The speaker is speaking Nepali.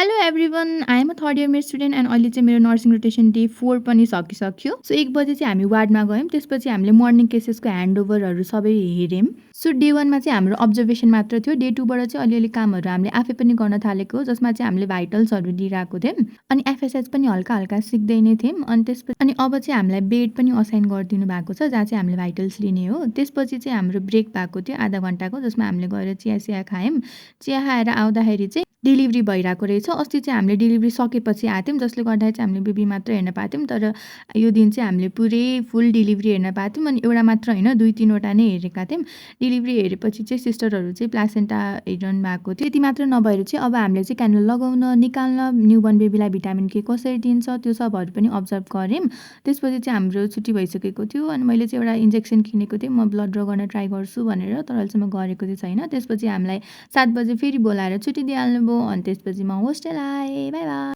Hello everyone, I am a third year med student and अहिले चाहिँ मेरो नर्सिङ रोटेसन डे 4 पनि सकिसक्यो। सो 1 बजे चाहिँ हामी वार्डमा गयौँ। त्यसपछि हामीले मर्निङ केसेसको ह्यान्डओभरहरू सबै हेऱ्यौँ। सो डे 1 मा चाहिँ हाम्रो अब्जर्भेसन मात्र थियो। डे 2 बाट चाहिँ अलिअलि कामहरू हामीले आफै पनि गर्न थालेको, जसमा चाहिँ हामीले भाइटल्सहरू लिइरहेको थियौँ अनि एफएसएच पनि हल्का हल्का सिक्दै नै थियौँ। अनि अब चाहिँ हामीलाई बेड पनि असाइन गरिदिनु भएको छ, जहाँ चाहिँ हामीले भाइटल्स लिने हो। त्यसपछि चाहिँ हाम्रो ब्रेक भएको थियो आधा घन्टाको, जसमा हामीले गएर चिया खायौँ। चिया खाएर आउँदाखेरि चाहिँ डेलिभरी भइरहेको रहेछ। अस्ति चाहिँ हामीले डेलिभरी सकेपछि आएको थियौँ, जसले गर्दाखेरि चाहिँ हामीले बेबी मात्र हेर्न पाएको थियौँ। तर यो दिन चाहिँ हामीले पुरै फुल डेलिभरी हेर्न पाएको थियौँ। अनि एउटा मात्र होइन, 2-3वटा नै हेरेका थियौँ। डेलिभरी हेरेपछि चाहिँ सिस्टरहरू चाहिँ प्लासेन्टा हेरिरहनु भएको थियो। त्यति मात्र नभएर चाहिँ अब हामीले चाहिँ क्यानुल लगाउन, निकाल्न, न्युबर्न बेबीलाई भिटामिन के कसरी दिन्छ, त्यो सबहरू पनि अब्जर्भ गऱ्यौँ। त्यसपछि चाहिँ हाम्रो छुट्टी भइसकेको थियो अनि मैले चाहिँ एउटा इन्जेक्सन किनेको थिएँ। म ब्लड ड्र गर्न ट्राई गर्छु भनेर, तर अहिलेसम्म गरेको चाहिँ छैन। त्यसपछि हामीलाई 7 बजे फेरि बोलाएर छुट्टी दिइहाल्नुभयो अनि त्यसपछि म होस्टेल आएँ। By by.